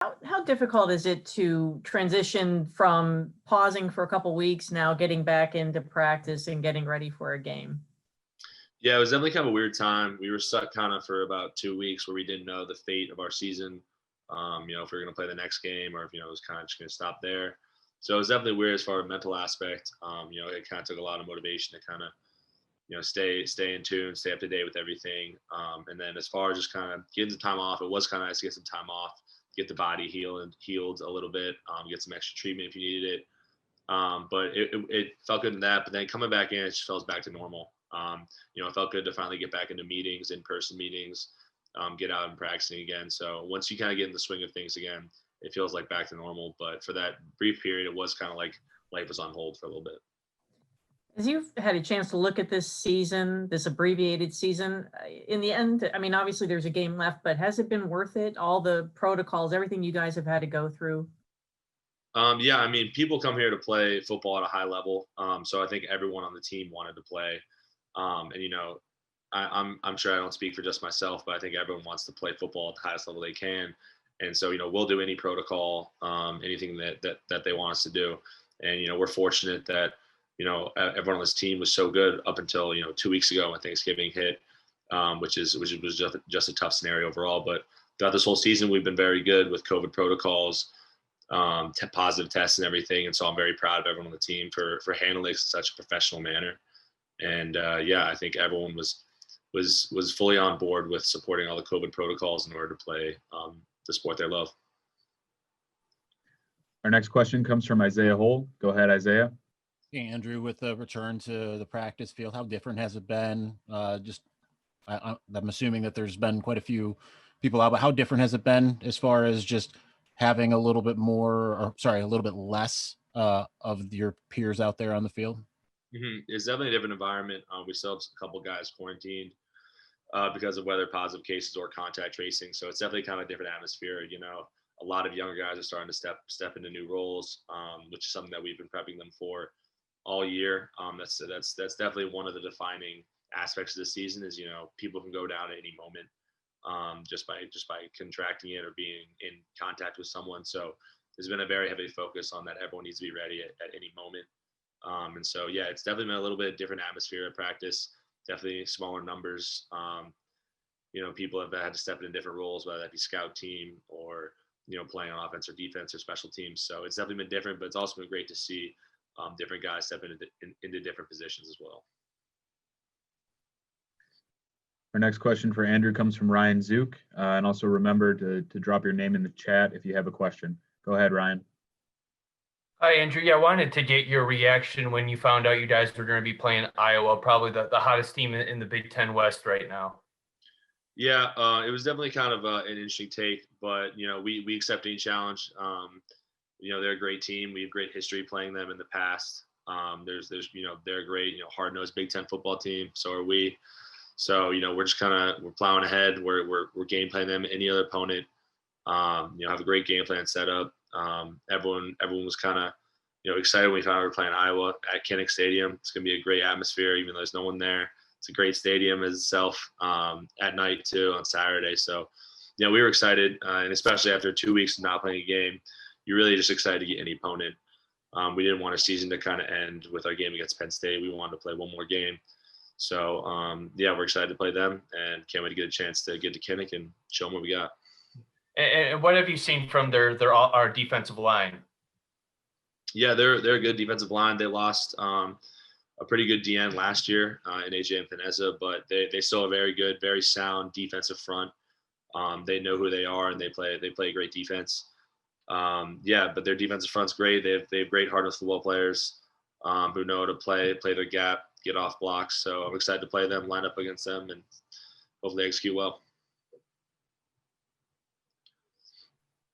How difficult is it to transition from pausing for a couple weeks, now getting back into practice and getting ready for a game? Yeah, it was definitely kind of a weird time. We were stuck kind of for about 2 weeks where we didn't know the fate of our season. If we were going to play the next game or if it was kind of just going to stop there. So it was definitely weird as far as mental aspect. It kind of took a lot of motivation to kind of stay in tune, stay up to date with everything. And then as far as just kind of getting some time off, it was kind of nice to get some time off, get the body healed a little bit, get some extra treatment if you needed it. But it felt good in that. But then coming back in, it just felt back to normal. It felt good to finally get back into meetings, in-person meetings, get out and practicing again. So once you kind of get in the swing of things again, it feels like back to normal. But for that brief period, it was kind of like life was on hold for a little bit. As you've had a chance to look at this season, this abbreviated season, in the end, I mean, obviously there's a game left, but has it been worth it? All the protocols, everything you guys have had to go through? Yeah, I mean, people come here to play football at a high level. So I think everyone on the team wanted to play. I'm sure I don't speak for just myself, but I think everyone wants to play football at the highest level they can. And so, we'll do any protocol, anything that they want us to do. And, we're fortunate that, everyone on this team was so good up until, 2 weeks ago when Thanksgiving hit, which was just a tough scenario overall. But throughout this whole season, we've been very good with COVID protocols, positive tests and everything. And so I'm very proud of everyone on the team for handling it in such a professional manner. And I think everyone was fully on board with supporting all the COVID protocols in order to play the sport they love. Our next question comes from Isaiah Hole. Go ahead, Isaiah. Hey, Andrew, with the return to the practice field, how different has it been? I'm assuming that there's been quite a few people out, but how different has it been as far as just having a little bit less of your peers out there on the field? Mm-hmm. It's definitely a different environment. We still have a couple guys quarantined because of whether positive cases or contact tracing. So it's definitely kind of a different atmosphere. A lot of younger guys are starting to step into new roles, which is something that we've been prepping them for all year. That's definitely one of the defining aspects of the season is, people can go down at any moment just by contracting it or being in contact with someone. So there's been a very heavy focus on that. Everyone needs to be ready at any moment. And so, it's definitely been a little bit different atmosphere at practice, definitely smaller numbers. People have had to step into different roles, whether that be scout team or, playing on offense or defense or special teams. So it's definitely been different, but it's also been great to see different guys step into different positions as well. Our next question for Andrew comes from Ryan Zook. And also remember to drop your name in the chat if you have a question. Go ahead, Ryan. Hi, Andrew. Yeah, I wanted to get your reaction when you found out you guys were going to be playing Iowa, probably the hottest team in the Big Ten West right now. Yeah, it was definitely kind of an interesting take, but, we accept any challenge. They're a great team. We have great history playing them in the past. They're a great, hard-nosed Big Ten football team. So are we. So, we're just we're plowing ahead. We're game playing them, any other opponent. Have a great game plan set up. Everyone was kind of, excited when we found out we were playing Iowa at Kinnick Stadium. It's going to be a great atmosphere, even though there's no one there. It's a great stadium itself, at night too on Saturday. So, we were excited, and especially after 2 weeks of not playing a game, you're really just excited to get any opponent. We didn't want our season to kind of end with our game against Penn State. We wanted to play one more game. So, we're excited to play them and can't wait to get a chance to get to Kinnick and show them what we got. And what have you seen from our defensive line? Yeah, they're a good defensive line. They lost a pretty good DN last year in AJ Empineza, but they still are very good, very sound defensive front. They know who they are and they play great defense. But their defensive front's great. They have great hard-nosed football players who know how to play their gap, get off blocks. So I'm excited to play them, line up against them, and hopefully execute well.